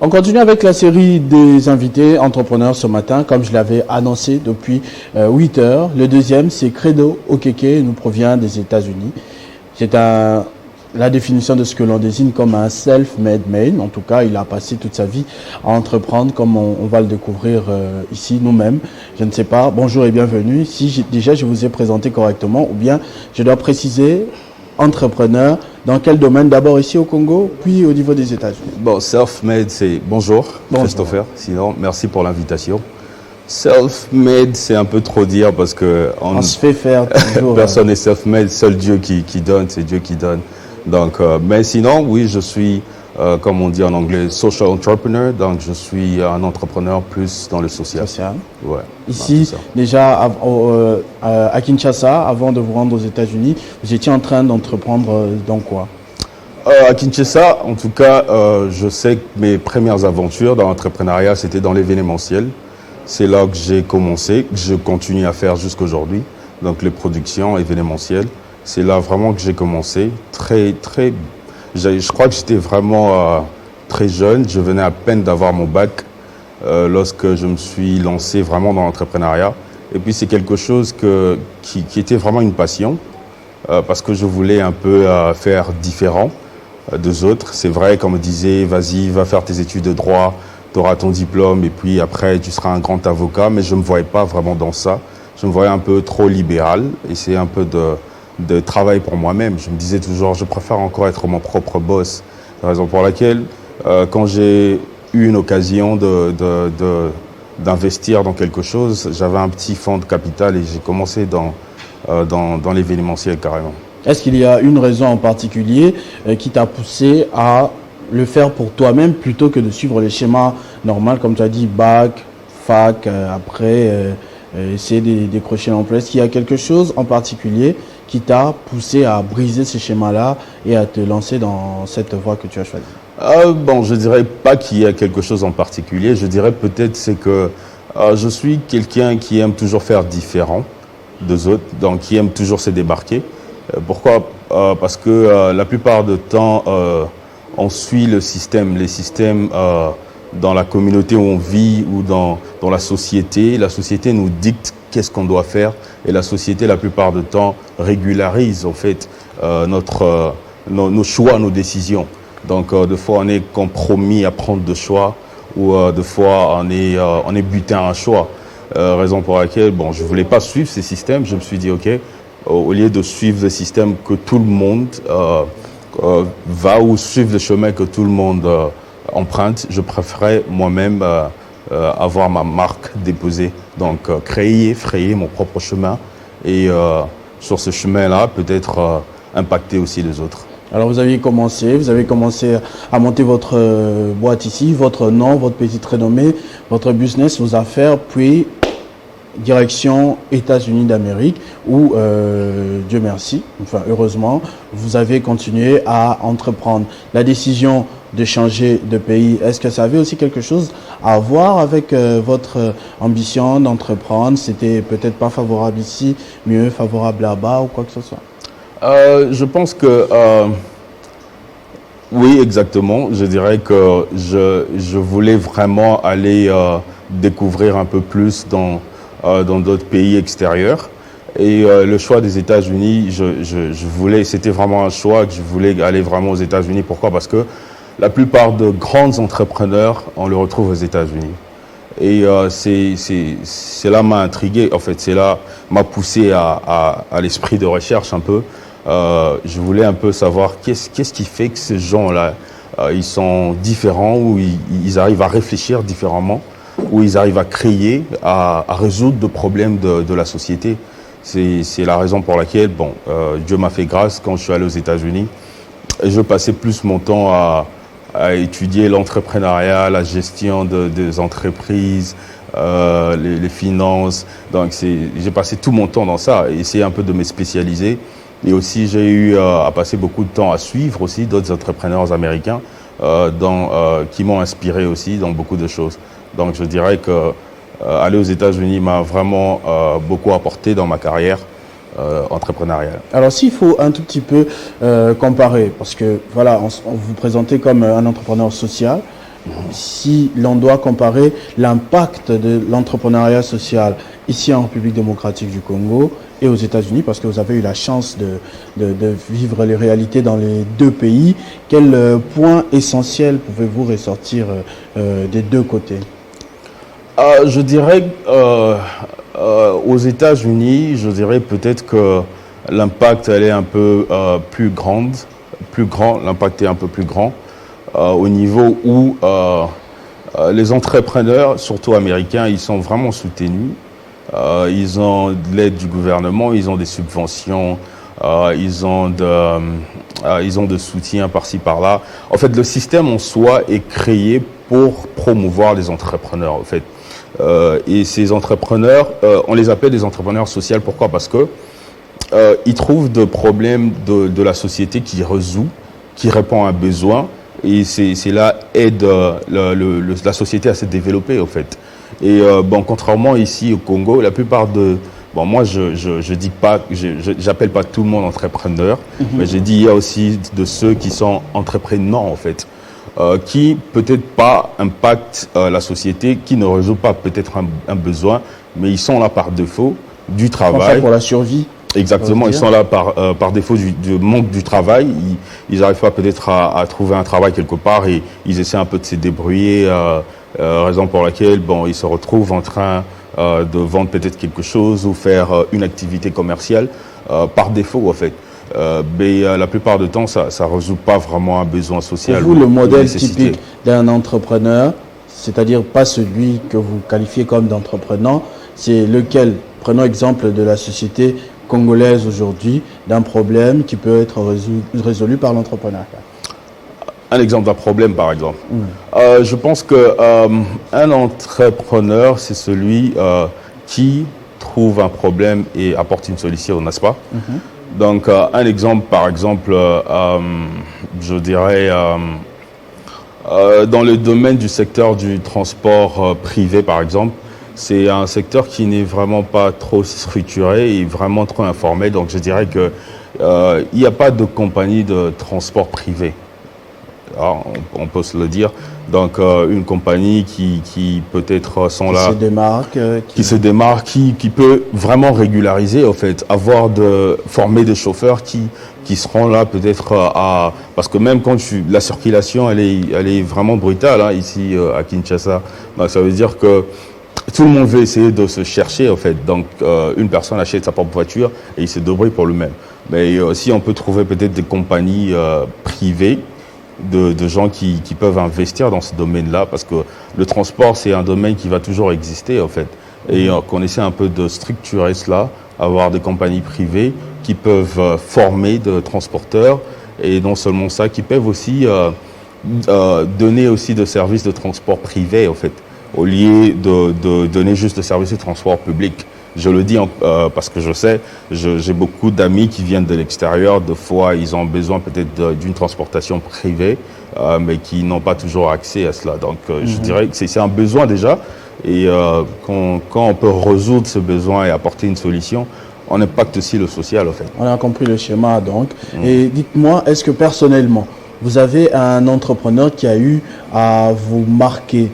On continue avec la série des invités entrepreneurs ce matin, comme je l'avais annoncé depuis 8 heures. Le deuxième, c'est Credo Okeke, il nous provient des États-Unis. C'est la définition de ce que l'on désigne comme un self-made man. En tout cas, il a passé toute sa vie à entreprendre, comme on va le découvrir ici nous-mêmes. Je ne sais pas. Bonjour et bienvenue. Si déjà je vous ai présenté correctement, ou bien je dois préciser entrepreneur, dans quel domaine? D'abord ici au Congo, puis au niveau des États-Unis. Bon, self-made, c'est bonjour, Christopher. Sinon, merci pour l'invitation. Self-made, c'est un peu trop dire parce que on se fait faire toujours. Personne n'est self-made, seul Dieu qui donne, c'est Dieu qui donne. Donc, mais sinon, oui, je suis, comme on dit en anglais, social entrepreneur. Donc, je suis un entrepreneur plus dans le social. Ouais. Ici, déjà à Kinshasa, avant de vous rendre aux États-Unis, vous étiez en train d'entreprendre dans quoi? À Kinshasa, en tout cas, je sais que mes premières aventures dans l'entrepreneuriat, c'était dans l'événementiel. C'est là que j'ai commencé, que je continue à faire jusqu'aujourd'hui. Donc, les productions événementielles. C'est là vraiment que j'ai commencé. Je crois que j'étais vraiment très jeune. Je venais à peine d'avoir mon bac lorsque je me suis lancé vraiment dans l'entrepreneuriat. Et puis c'est quelque chose qui était vraiment une passion parce que je voulais un peu faire différent des autres. C'est vrai qu'on me disait, vas-y, va faire tes études de droit, tu auras ton diplôme et puis après tu seras un grand avocat. Mais je ne me voyais pas vraiment dans ça. Je me voyais un peu trop libéral et c'est un peu de travail pour moi-même. Je me disais toujours, je préfère encore être mon propre boss. C'est la raison pour laquelle, quand j'ai eu une occasion d'investir dans quelque chose, j'avais un petit fonds de capital et j'ai commencé dans l'événementiel carrément. Est-ce qu'il y a une raison en particulier qui t'a poussé à le faire pour toi-même plutôt que de suivre les schémas normaux, comme tu as dit, bac, fac, après essayer de décrocher l'emploi? Est-ce qu'il y a quelque chose en particulier qui t'a poussé à briser ces schémas-là et à te lancer dans cette voie que tu as choisie? Bon, je dirais pas qu'il y a quelque chose en particulier. Je dirais peut-être c'est que je suis quelqu'un qui aime toujours faire différent des autres, donc qui aime toujours se démarquer. Pourquoi? Parce que la plupart du temps, on suit les systèmes dans la communauté où on vit ou dans la société. La société nous dicte qu'est-ce qu'on doit faire et la société, la plupart du temps, régularise en fait nos choix, nos décisions. Donc, des fois, on est compromis à prendre des choix ou des fois, on est buté à un choix. Raison pour laquelle, bon, je ne voulais pas suivre ces systèmes. Je me suis dit, OK, au lieu de suivre le système que tout le monde va ou suivre le chemin que tout le monde emprunte, je préférais moi-même avoir ma marque déposée. Donc, frayer mon propre chemin et sur ce chemin-là, peut-être impacter aussi les autres. Alors, vous avez commencé à monter votre boîte ici, votre nom, votre petite renommée, votre business, vos affaires, puis direction États-Unis d'Amérique où, Dieu merci, enfin heureusement, vous avez continué à entreprendre. La décision de changer de pays, est-ce que ça avait aussi quelque chose à voir avec votre ambition d'entreprendre? C'était peut-être pas favorable ici, mieux favorable là-bas ou quoi que ce soit? Je pense que oui, exactement. Je dirais que je voulais vraiment aller découvrir un peu plus dans d'autres pays extérieurs. Et le choix des États-Unis, je voulais, c'était vraiment un choix que je voulais aller vraiment aux États-Unis. Pourquoi? Parce que la plupart de grands entrepreneurs, on les retrouve aux États-Unis. Et c'est là m'a intrigué, en fait, c'est là m'a poussé à l'esprit de recherche un peu. Je voulais un peu savoir qu'est-ce qui fait que ces gens-là, ils sont différents, ou ils arrivent à réfléchir différemment, où ils arrivent à créer, à résoudre des problèmes de la société. C'est la raison pour laquelle, bon, Dieu m'a fait grâce quand je suis allé aux États-Unis. Et je passais plus mon temps à étudier l'entrepreneuriat, la gestion des entreprises, les finances. Donc, j'ai passé tout mon temps dans ça et essayer un peu de me spécialiser. Et aussi, j'ai eu à passer beaucoup de temps à suivre aussi d'autres entrepreneurs américains qui m'ont inspiré aussi dans beaucoup de choses. Donc, je dirais que aller aux États-Unis m'a vraiment beaucoup apporté dans ma carrière entrepreneuriale. Alors, s'il faut un tout petit peu comparer, parce que voilà, on vous présentez comme un entrepreneur social, si l'on doit comparer l'impact de l'entrepreneuriat social ici en République démocratique du Congo et aux États-Unis, parce que vous avez eu la chance de vivre les réalités dans les deux pays, quel point essentiel pouvez-vous ressortir des deux côtés? Je dirais aux États-Unis, je dirais peut-être que l'impact elle est un peu plus grand, l'impact est un peu plus grand au niveau où les entrepreneurs, surtout américains, ils sont vraiment soutenus. Ils ont de l'aide du gouvernement, ils ont des subventions, ils ont de soutien par-ci par-là. En fait, le système en soi est créé pour promouvoir les entrepreneurs. En fait, et ces entrepreneurs, on les appelle des entrepreneurs sociaux. Pourquoi? Parce que ils trouvent des problèmes de la société qui résout, qui répond à un besoin, et c'est là aide la société à se développer en fait. Et bon, contrairement ici au Congo, la plupart de moi je dis pas, j'appelle pas tout le monde entrepreneur, mais j'ai dit il y a aussi de ceux qui sont entrepreneurs en fait, qui peut-être pas impactent la société, qui ne résout pas peut-être un besoin, mais ils sont là par défaut du travail. Pour la survie. Exactement, ils sont là par défaut du manque du travail. Ils n'arrivent pas peut-être à trouver un travail quelque part et ils essaient un peu de se débrouiller, raison pour laquelle ils se retrouvent en train de vendre peut-être quelque chose ou faire une activité commerciale par défaut en fait. Mais la plupart du temps, ça ne résout pas vraiment un besoin social. Pour vous, le modèle typique d'un entrepreneur, c'est-à-dire pas celui que vous qualifiez comme d'entrepreneur, c'est lequel? Prenons exemple de la société congolaise aujourd'hui, d'un problème qui peut être résolu par l'entrepreneuriat. Un exemple d'un problème, par exemple. Je pense que un entrepreneur, c'est celui qui trouve un problème et apporte une solution, n'est-ce pas? Donc, un exemple, par exemple, je dirais, dans le domaine du secteur du transport privé, par exemple, c'est un secteur qui n'est vraiment pas trop structuré et vraiment trop informel. Donc, je dirais que il n'y a pas de compagnie de transport privé. Alors, on peut se le dire. Donc, une compagnie qui peut-être sont là, qui se démarque, qui peut vraiment régulariser, en fait, former des chauffeurs qui seront là peut-être parce que même quand la circulation, elle est vraiment brutale hein, ici à Kinshasa. Donc, ça veut dire que tout le monde veut essayer de se chercher, en fait. Donc, une personne achète sa propre voiture et il se débrouille pour lui-même. Mais aussi, on peut trouver peut-être des compagnies privées de gens qui peuvent investir dans ce domaine-là, parce que le transport, c'est un domaine qui va toujours exister, en fait. Et qu'on essaie un peu de structurer cela, avoir des compagnies privées qui peuvent former de transporteurs, et non seulement ça, qui peuvent aussi donner aussi des services de transport privé, en fait, au lieu de donner juste le service de transport public. Je le dis parce que je sais, j'ai beaucoup d'amis qui viennent de l'extérieur. Des fois, ils ont besoin peut-être d'une transportation privée, mais qui n'ont pas toujours accès à cela. Donc, je dirais que c'est un besoin déjà. Et quand on peut résoudre ce besoin et apporter une solution, on impacte aussi le social, en fait. On a compris le schéma, donc. Et dites-moi, est-ce que personnellement, vous avez un entrepreneur qui a eu à vous marquer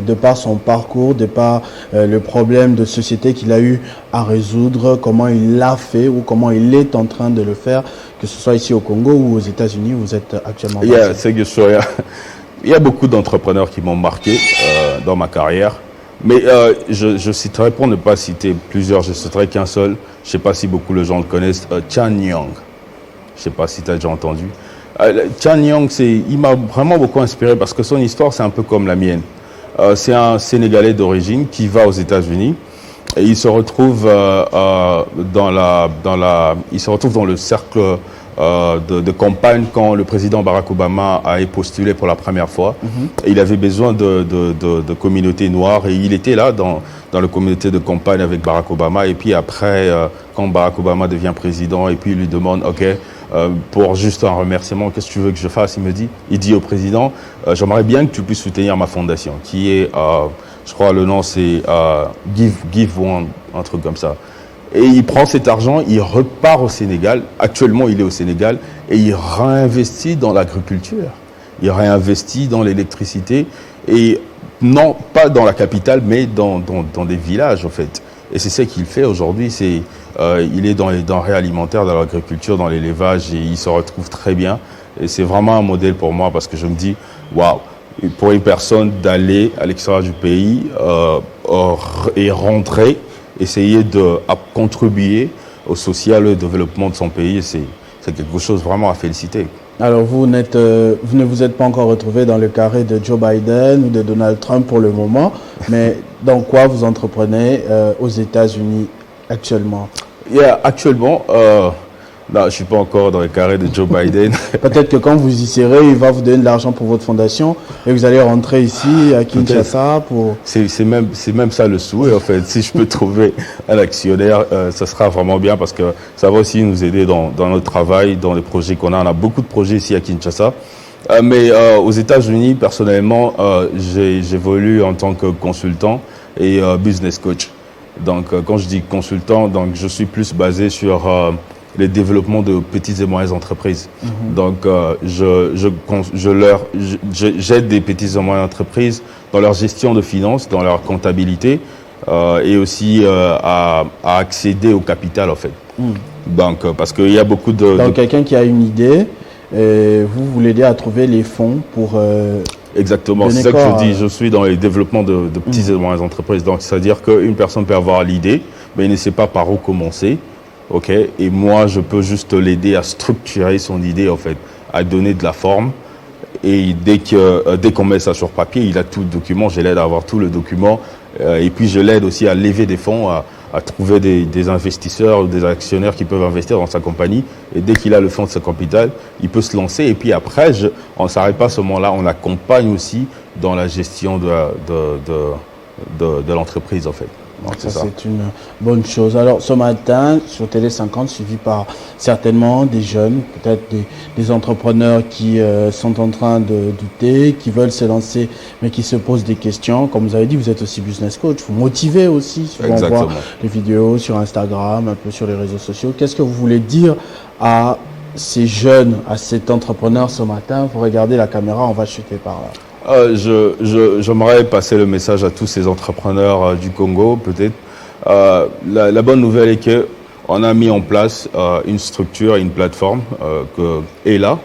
de par son parcours, de par le problème de société qu'il a eu à résoudre, comment il l'a fait ou comment il est en train de le faire, que ce soit ici au Congo ou aux États-Unis où vous êtes actuellement basé? Il y a beaucoup d'entrepreneurs qui m'ont marqué dans ma carrière, mais je citerai, pour ne pas citer plusieurs, je citerai qu'un seul. Je ne sais pas si beaucoup de gens le connaissent, Chan Young. Je ne sais pas si tu as déjà entendu. Chan Young, il m'a vraiment beaucoup inspiré parce que son histoire, c'est un peu comme la mienne. C'est un Sénégalais d'origine qui va aux États-Unis et il se retrouve dans le cercle de campagne quand le président Barack Obama a postulé pour la première fois. Et il avait besoin de communautés noires et il était là dans la communauté de campagne avec Barack Obama. Et puis après, quand Barack Obama devient président et puis il lui demande, OK, pour juste un remerciement, qu'est-ce que tu veux que je fasse? Il dit au président, j'aimerais bien que tu puisses soutenir ma fondation, qui est, je crois le nom c'est Give One, un truc comme ça. Et il prend cet argent, il repart au Sénégal. Actuellement, il est au Sénégal et il réinvestit dans l'agriculture. il réinvestit dans l'électricité et non pas dans la capitale, mais dans des villages en fait. Et c'est ce qu'il fait aujourd'hui. Il est dans les denrées alimentaires, dans l'agriculture, dans l'élevage et il se retrouve très bien. Et c'est vraiment un modèle pour moi parce que je me dis, waouh, pour une personne d'aller à l'extérieur du pays et rentrer, essayer de contribuer au social et au développement de son pays, c'est quelque chose vraiment à féliciter. Alors vous ne vous êtes pas encore retrouvé dans le carré de Joe Biden ou de Donald Trump pour le moment, mais dans quoi vous entreprenez aux États-Unis actuellement? Actuellement, non, je ne suis pas encore dans le carré de Joe Biden. Peut-être que quand vous y serez, il va vous donner de l'argent pour votre fondation et vous allez rentrer ici à Kinshasa pour... C'est même ça le souhait en fait. Si je peux trouver un actionnaire, ça sera vraiment bien parce que ça va aussi nous aider dans notre travail, dans les projets qu'on a. On a beaucoup de projets ici à Kinshasa. Mais aux États-Unis, personnellement, j'évolue en tant que consultant et business coach. Donc quand je dis consultant, donc je suis plus basé sur les développements de petites et moyennes entreprises. Donc, j'aide des petites et moyennes entreprises dans leur gestion de finances, dans leur comptabilité et aussi à accéder au capital, en fait. Donc, parce qu'il y a beaucoup de... Donc, quelqu'un qui a une idée, vous l'aidez à trouver les fonds pour... Exactement, c'est ça que je dis. Je suis dans les développements de petites et moyennes entreprises. Donc, c'est-à-dire qu'une personne peut avoir l'idée, mais il ne sait pas par où commencer. Ok, et moi je peux juste l'aider à structurer son idée en fait, à donner de la forme. Et dès qu'on met ça sur papier, il a tout le document. Je l'aide à avoir tout le document. Et puis je l'aide aussi à lever des fonds, à trouver des investisseurs ou des actionnaires qui peuvent investir dans sa compagnie. Et dès qu'il a le fonds de sa capital, il peut se lancer. Et puis après, on ne s'arrête pas à ce moment-là. On accompagne aussi dans la gestion de l'entreprise en fait. Donc ça, c'est une bonne chose. Alors, ce matin, sur Télé 50, suivi par certainement des jeunes, peut-être des entrepreneurs qui sont en train de douter, qui veulent se lancer, mais qui se posent des questions. Comme vous avez dit, vous êtes aussi business coach. Vous motivez aussi. Souvent, on voit les vidéos sur Instagram, un peu sur les réseaux sociaux. Qu'est-ce que vous voulez dire à ces jeunes, à cet entrepreneur ce matin? Vous regardez la caméra, on va chuter par là. J'aimerais passer le message à tous ces entrepreneurs du Congo, peut-être. La bonne nouvelle est que on a mis en place une structure, une plateforme ELA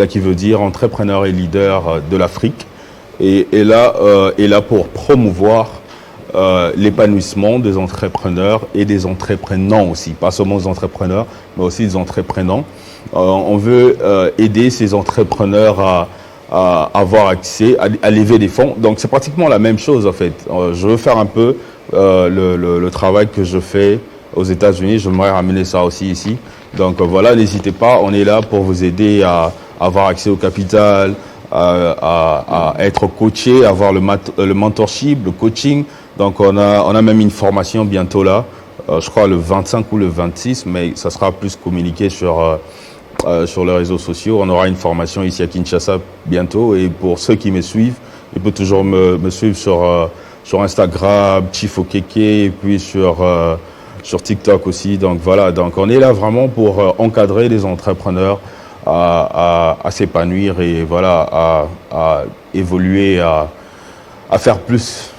qui veut dire entrepreneur et leader de l'Afrique. Et ELA est là pour promouvoir l'épanouissement des entrepreneurs et des entreprenants aussi. Pas seulement des entrepreneurs, mais aussi des entreprenants. On veut aider ces entrepreneurs à avoir accès, à lever des fonds. Donc c'est pratiquement la même chose en fait. Je veux faire un peu le travail que je fais aux États-Unis. J'aimerais ramener ça aussi ici. Donc voilà, n'hésitez pas, on est là pour vous aider à avoir accès au capital, à être coaché, à avoir le mentorship, le coaching. Donc on a même une formation bientôt là, je crois le 25 ou le 26, mais ça sera plus communiqué sur les réseaux sociaux. On aura une formation ici à Kinshasa bientôt. Et pour ceux qui me suivent, ils peuvent toujours me suivre sur Instagram, Chifokeke, et puis sur TikTok aussi. Donc voilà, donc on est là vraiment pour encadrer les entrepreneurs à s'épanouir et voilà, à évoluer, à faire plus.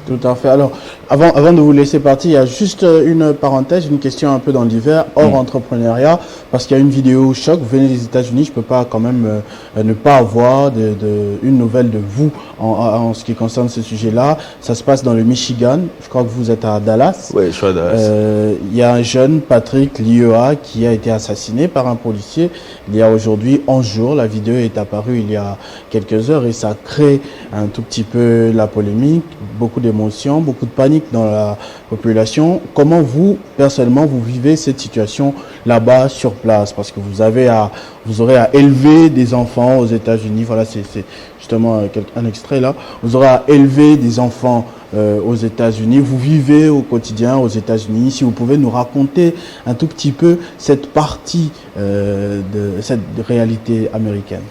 Tout à fait. Alors, avant de vous laisser partir, il y a juste une parenthèse, une question un peu dans l'hiver, hors entrepreneuriat, parce qu'il y a une vidéo choc. Vous venez des États-Unis, je peux pas quand même ne pas avoir une nouvelle de vous en ce qui concerne ce sujet-là. Ça se passe dans le Michigan. Je crois que vous êtes à Dallas. Oui, je suis à Dallas. Il y a un jeune, Patrick Lieuat, qui a été assassiné par un policier il y a aujourd'hui 11 jours. La vidéo est apparue il y a quelques heures et ça crée un tout petit peu la polémique, beaucoup d'émotions, beaucoup de panique dans la population. Comment vous, personnellement, vous vivez cette situation là-bas sur place? Parce que vous aurez à élever des enfants aux États-Unis. Voilà, c'est justement un extrait là. Vous aurez à élever des enfants aux États-Unis. Vous vivez au quotidien aux États-Unis. Si vous pouvez nous raconter un tout petit peu cette partie de cette réalité américaine.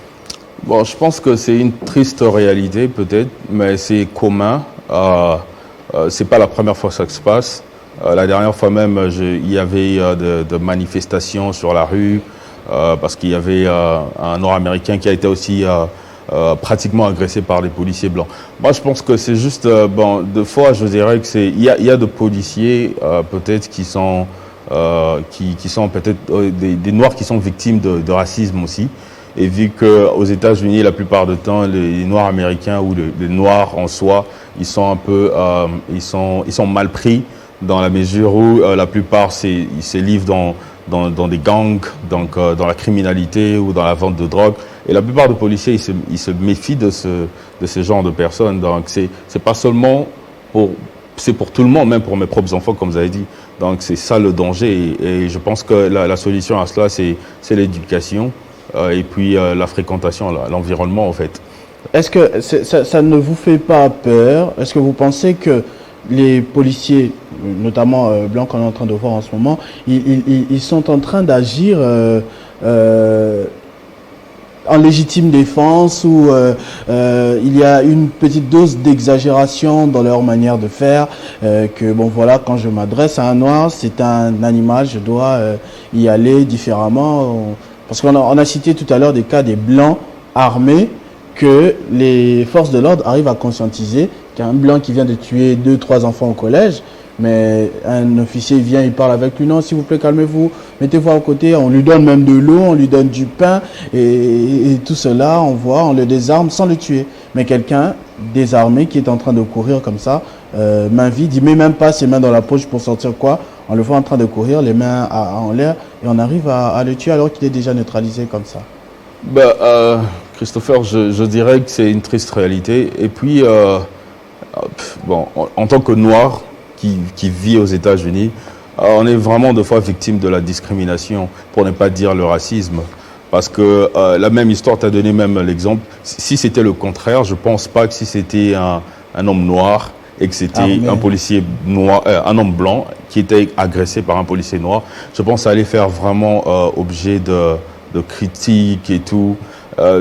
Bon, je pense que c'est une triste réalité peut-être, mais c'est commun. C'est pas la première fois que ça se passe. La dernière fois même, il y avait de manifestations sur la rue. parce qu'il y avait un Nord-Américain qui a été aussi pratiquement agressé par des policiers blancs. Moi, je pense que c'est juste, bon, deux fois, je dirais que il y a de policiers peut-être qui sont peut-être des Noirs qui sont victimes de racisme aussi. Et vu qu'aux États-Unis, la plupart du temps, les Noirs américains ou les Noirs en soi, ils sont un peu, ils sont mal pris dans la mesure où la plupart ils se livrent dans des gangs, donc dans la criminalité ou dans la vente de drogue. Et la plupart des policiers, ils se méfient de ce genre de personnes. Donc c'est pas seulement c'est pour tout le monde, même pour mes propres enfants, comme vous avez dit. Donc c'est ça le danger. Et je pense que la solution à cela, c'est l'éducation et puis la fréquentation, l'environnement en fait. Est-ce que ça ne vous fait pas peur? Est-ce que vous pensez que les policiers, notamment blancs qu'on est en train de voir en ce moment, ils sont en train d'agir en légitime défense ou il y a une petite dose d'exagération dans leur manière de faire, que bon voilà, quand je m'adresse à un noir, c'est un animal, je dois y aller différemment. Parce qu'on a cité tout à l'heure des cas des blancs armés que les forces de l'ordre arrivent à conscientiser qu'un blanc qui vient de tuer 2-3 enfants au collège, mais un officier vient, il parle avec lui, non, s'il vous plaît, calmez-vous, mettez-vous à côté, on lui donne même de l'eau, on lui donne du pain, et tout cela, on le désarme sans le tuer. Mais quelqu'un désarmé qui est en train de courir comme ça, main vide, il met même pas ses mains dans la poche pour sortir quoi, on le voit en train de courir, les mains en l'air, et on arrive à le tuer alors qu'il est déjà neutralisé comme ça. Christopher, je dirais que c'est une triste réalité. Et puis, bon, en tant que Noir qui vit aux États-Unis, on est vraiment deux fois victime de la discrimination, pour ne pas dire le racisme. Parce que la même histoire t'a donné même l'exemple. Si c'était le contraire, je pense pas que si c'était un homme noir et que c'était un policier noir, un homme blanc qui était agressé par un policier noir, je pense que ça allait faire vraiment objet de critiques et tout.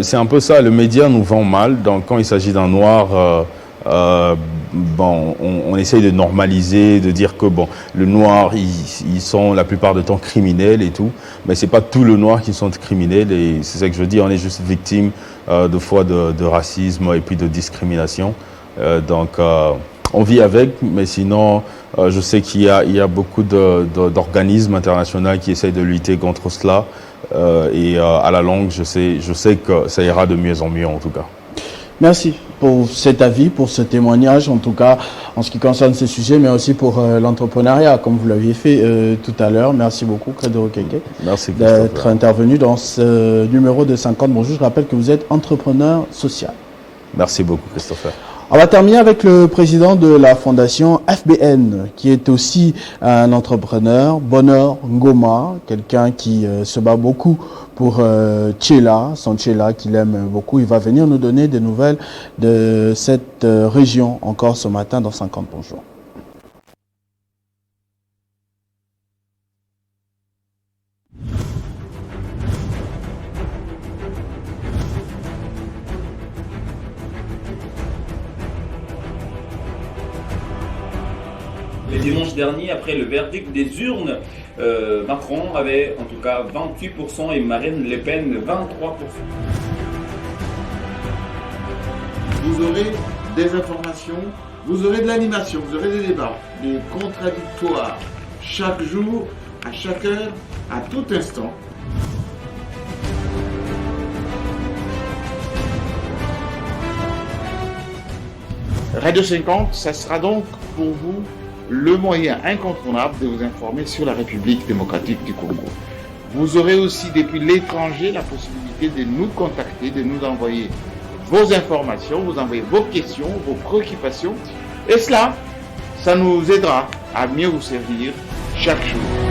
C'est un peu ça, le média nous vend mal. Donc quand il s'agit d'un noir, bon, on essaye de normaliser, de dire que bon, le noir, ils sont la plupart du temps criminels et tout, mais c'est pas tout le noir qui sont criminels. Et c'est ça que je dis, on est juste victime de fois de racisme et puis de discrimination. Donc on vit avec, mais sinon je sais qu'il y a beaucoup d'organismes internationaux qui essayent de lutter contre cela. Et à la longue, je sais que ça ira de mieux en mieux en tout cas. Merci pour cet avis, pour ce témoignage, en tout cas en ce qui concerne ce sujet, mais aussi pour l'entrepreneuriat, comme vous l'aviez fait tout à l'heure. Merci beaucoup, Credo Okeke, d'être intervenu dans ce numéro de 50 Bonjour. Je rappelle que vous êtes entrepreneur social. Merci beaucoup, Christopher. On va terminer avec le président de la fondation FBN, qui est aussi un entrepreneur, Bonheur Ngoma, quelqu'un qui se bat beaucoup pour Tchela, son Tchela qu'il aime beaucoup. Il va venir nous donner des nouvelles de cette région encore ce matin dans 50 Bonjour. Le dimanche dernier, après le verdict des urnes, Macron avait en tout cas 28% et Marine Le Pen 23%. Vous aurez des informations, vous aurez de l'animation, vous aurez des débats, des contradictoires, chaque jour, à chaque heure, à tout instant. Radio 50, ça sera donc pour vous le moyen incontournable de vous informer sur la République démocratique du Congo. Vous aurez aussi depuis l'étranger la possibilité de nous contacter, de nous envoyer vos informations, vous envoyer vos questions, vos préoccupations. Et cela, ça nous aidera à mieux vous servir chaque jour.